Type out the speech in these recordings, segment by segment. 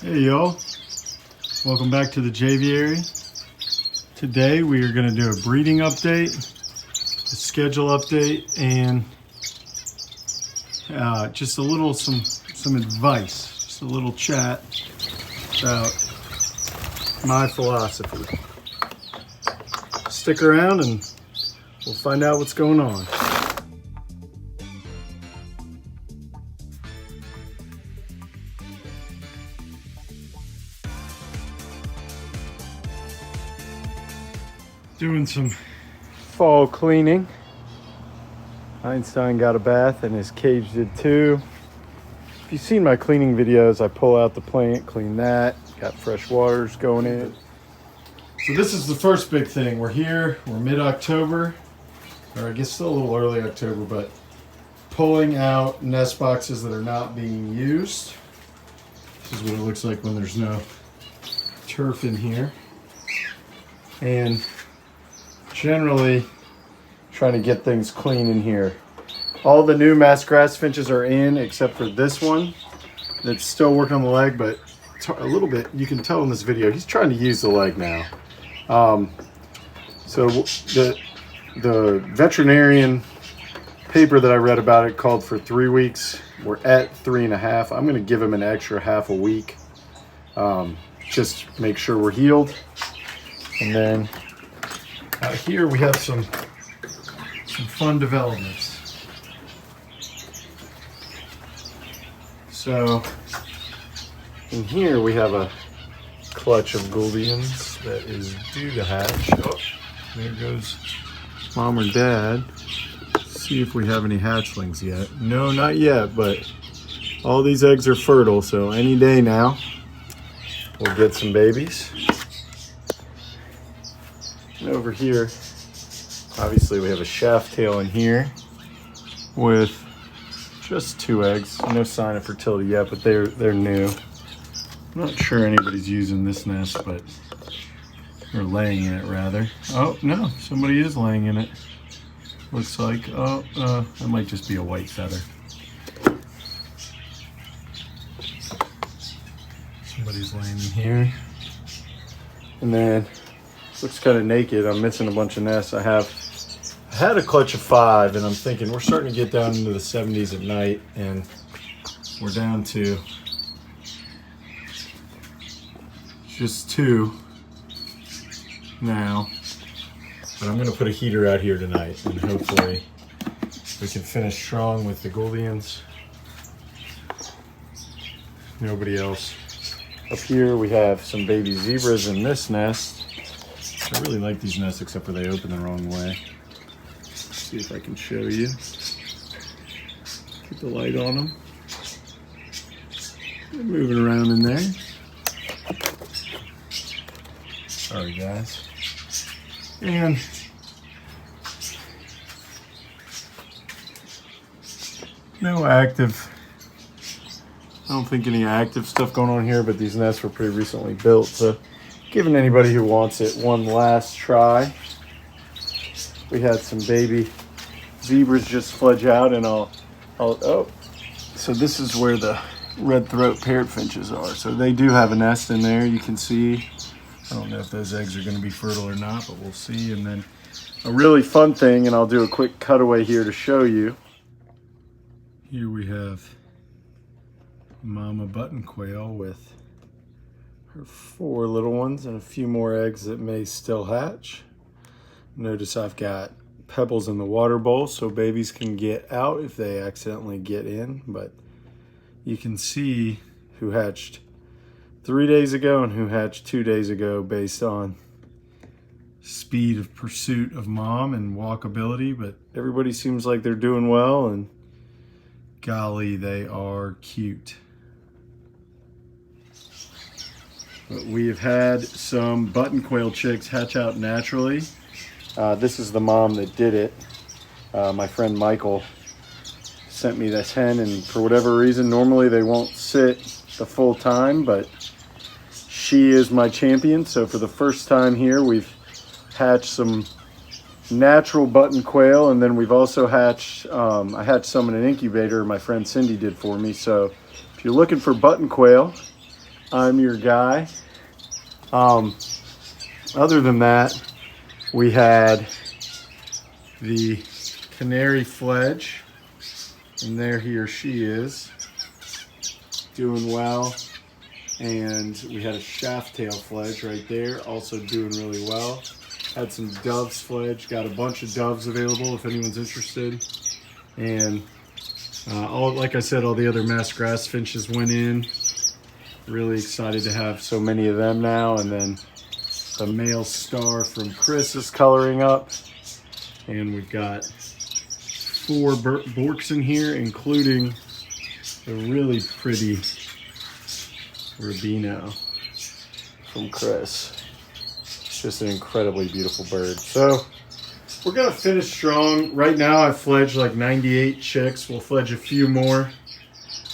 Hey y'all, welcome back to the Javiary. Today we are going to do a breeding update, a schedule update, and just a little some advice, just a little chat about my philosophy. Stick around and we'll find out what's going on. Doing some fall cleaning. Einstein got a bath and his cage did too. If you've seen my cleaning videos, I pull out the plant, clean that, got fresh waters going in. So this is the first big thing. We're here, we're mid-October, or I guess still a little early October, but pulling out nest boxes that are not being used. This is what it looks like when there's no turf in here. And generally trying to get things clean in here. All the new masked grass finches are in except for this one that's still working on the leg, but it's a little bit, you can tell in this video, he's trying to use the leg now. So the veterinarian paper that I read about it called for 3 weeks. We're at 3.5. I'm going to give him an extra half a week. Just make sure we're healed. And then out here we have some fun developments. So in here we have a clutch of Gouldians that is due to hatch. Oh, there goes mom or dad. See if we have any hatchlings yet. No, not yet, but all these eggs are fertile, so any day now we'll get some babies. And over here, obviously we have a shaft tail in here with just 2 eggs. No sign of fertility yet, but they're new. I'm not sure anybody's using this nest, but or laying in it rather. Oh no, somebody is laying in it. Looks like, that might just be a white feather. Somebody's laying in here. And then looks kind of naked. I'm missing a bunch of nests. I had a clutch of 5, and I'm thinking we're starting to get down into the 70s at night, and we're down to just 2 now. But I'm going to put a heater out here tonight, and hopefully we can finish strong with the Gouldians. Nobody else. Up here we have some baby zebras in this nest. I really like these nests except for they open the wrong way. Let's see if I can show you. Keep the light on them. They're moving around in there. Sorry guys. And no active, I don't think any active stuff going on here, but these nests were pretty recently built, so giving anybody who wants it one last try. We had some baby zebras just fledge out, and oh, so this is where the red throat parrot finches are. So they do have a nest in there, you can see. I don't know if those eggs are going to be fertile or not, but we'll see. And then a really fun thing, and I'll do a quick cutaway here to show you. Here we have mama button quail with her 4 little ones and a few more eggs that may still hatch. Notice I've got pebbles in the water bowl so babies can get out if they accidentally get in, but you can see who hatched 3 days ago and who hatched 2 days ago based on speed of pursuit of mom and walkability, but everybody seems like they're doing well, and golly, they are cute. But we have had some button quail chicks hatch out naturally. This is the mom that did it. My friend Michael sent me this hen, and for whatever reason, normally they won't sit the full time, but she is my champion. So for the first time here, we've hatched some natural button quail, and then we've also hatched, I hatched some in an incubator my friend Cindy did for me. So if you're looking for button quail, I'm your guy. Other than that, we had the canary fledge, and there he or she is, doing well. And we had a shaft tail fledge right there, also doing really well. Had some doves fledge, got a bunch of doves available if anyone's interested. And like I said, all the other masked grass finches went in. Really excited to have so many of them now. And then the male star from Chris is coloring up. And we've got 4 Borks in here, including the really pretty Rubino from Chris. It's just an incredibly beautiful bird. So we're gonna finish strong. Right now I've fledged like 98 chicks. We'll fledge a few more.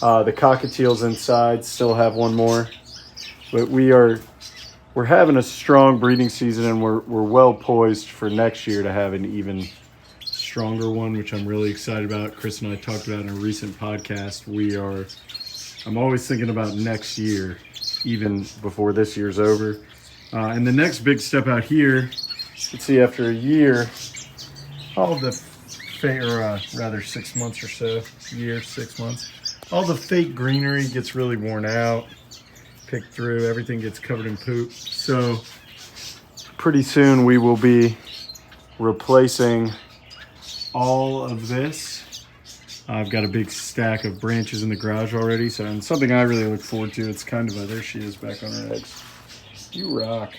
The cockatiels inside still have one more. But we're having a strong breeding season, and we're well poised for next year to have an even stronger one, which I'm really excited about. Chris and I talked about in a recent podcast. I'm always thinking about next year, even before this year's over. And the next big step out here, you can see after a year, all the 6 months or so, 6 months, all the fake greenery gets really worn out, picked through, everything gets covered in poop. So pretty soon we will be replacing all of this. I've got a big stack of branches in the garage already, so and something I really look forward to. It's kind of there she is back on her eggs. You rock.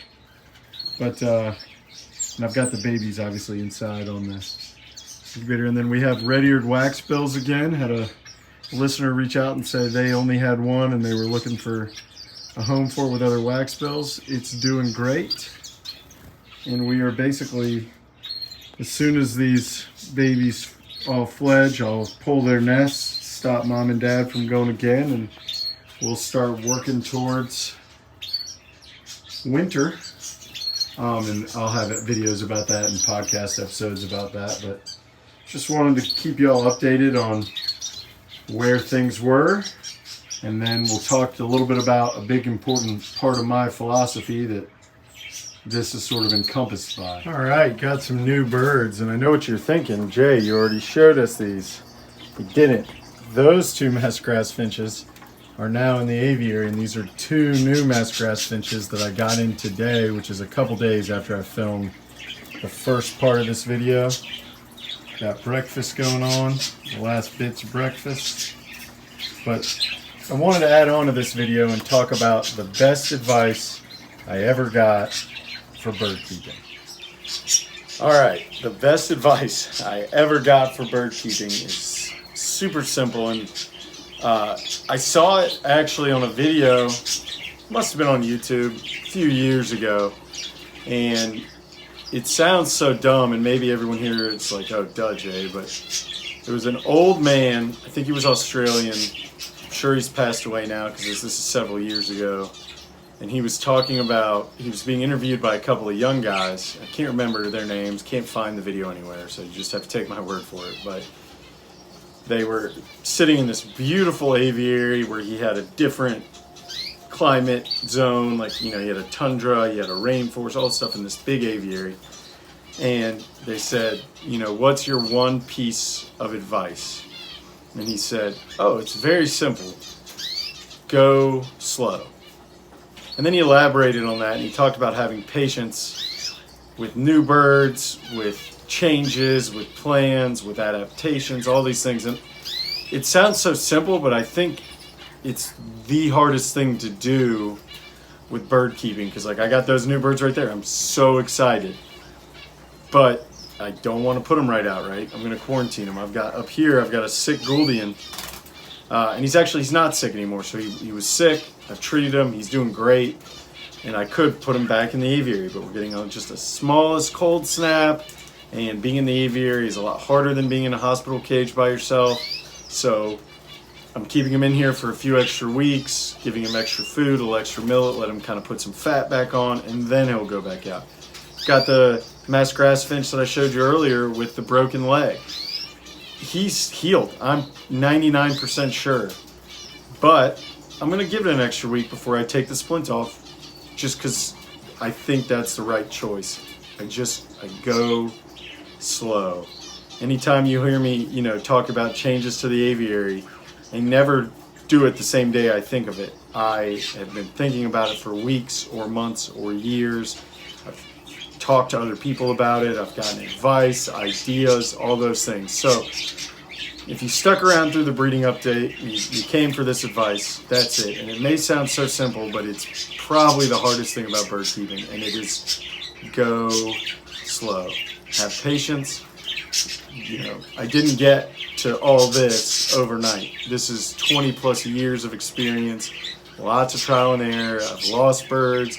But and I've got the babies obviously inside on the incubator. And then we have red-eared waxbills again. Had a listener reach out and say they only had one and they were looking for a home for it with other waxbills. It's doing great. And we are basically, as soon as these babies all fledge, I'll pull their nests, stop mom and dad from going again, and we'll start working towards winter. And I'll have videos about that and podcast episodes about that, but just wanted to keep you all updated on where things were. And then we'll talk a little bit about a big important part of my philosophy that this is sort of encompassed by. All right, got some new birds, and I know what you're thinking. Jay, you already showed us these. We didn't. Those 2 masked grass finches are now in the aviary, and these are 2 new masked grass finches that I got in today, which is a couple days after I filmed the first part of this video. Got breakfast going on, the last bits of breakfast. But I wanted to add on to this video and talk about the best advice I ever got for bird keeping. All right, the best advice I ever got for bird keeping is super simple, and I saw it actually on a video, must have been on YouTube a few years ago, and it sounds so dumb, and maybe everyone here is like, oh, duh, Jay, but there was an old man, I think he was Australian, I'm sure he's passed away now because this is several years ago, and he was talking about, he was being interviewed by a couple of young guys. I can't remember their names, can't find the video anywhere, so you just have to take my word for it. But they were sitting in this beautiful aviary where he had a different climate zone, like, you know, he had a tundra, he had a rainforest, all this stuff in this big aviary. And they said, you know, what's your one piece of advice? And he said, oh, it's very simple. Go slow. And then he elaborated on that, and he talked about having patience with new birds, with changes, with plans, with adaptations, all these things. And it sounds so simple, but I think it's the hardest thing to do with bird keeping, because like I got those new birds right there. I'm so excited, but I don't want to put them right out, right? I'm going to quarantine them. I've got up here, I've got a sick Gouldian, and he's not sick anymore. So he was sick. I've treated him. He's doing great, and I could put him back in the aviary, but we're getting on just the smallest cold snap, and being in the aviary is a lot harder than being in a hospital cage by yourself. So I'm keeping him in here for a few extra weeks, giving him extra food, a little extra millet, let him kind of put some fat back on, and then he'll go back out. Got the masked grass finch that I showed you earlier with the broken leg. He's healed. I'm 99% sure. But I'm gonna give it an extra week before I take the splint off, just because I think that's the right choice. I go slow. Anytime you hear me, talk about changes to the aviary, I never do it the same day I think of it. I have been thinking about it for weeks or months or years. I've talked to other people about it. I've gotten advice, ideas, all those things. So if you stuck around through the breeding update, you came for this advice, that's it. And it may sound so simple, but it's probably the hardest thing about bird keeping, and it is go slow. Have patience. I didn't get to all this overnight. This is 20 plus years of experience, lots of trial and error. I've lost birds.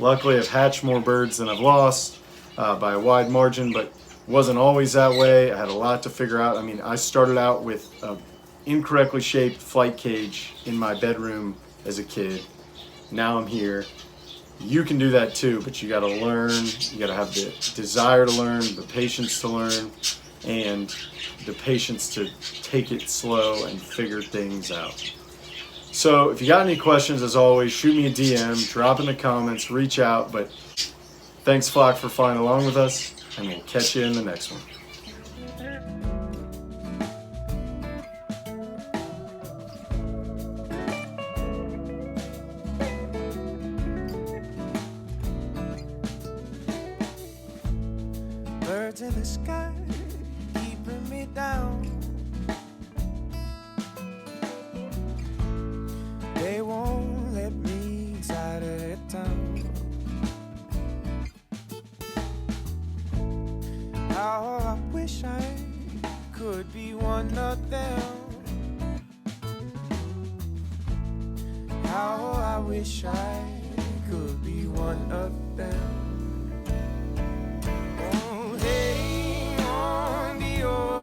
Luckily, I've hatched more birds than I've lost by a wide margin, but wasn't always that way. I had a lot to figure out. I mean, I started out with an incorrectly shaped flight cage in my bedroom as a kid. Now I'm here. You can do that too, but you got to learn. You got to have the desire to learn, the patience to learn, and the patience to take it slow and figure things out. So if you got any questions, as always, shoot me a DM, drop in the comments, reach out. But thanks, Flock, for flying along with us, and we'll catch you in the next one. Birds in the sky keeping me down. They won't let me inside of their town. How I wish I could be one of them. How I wish I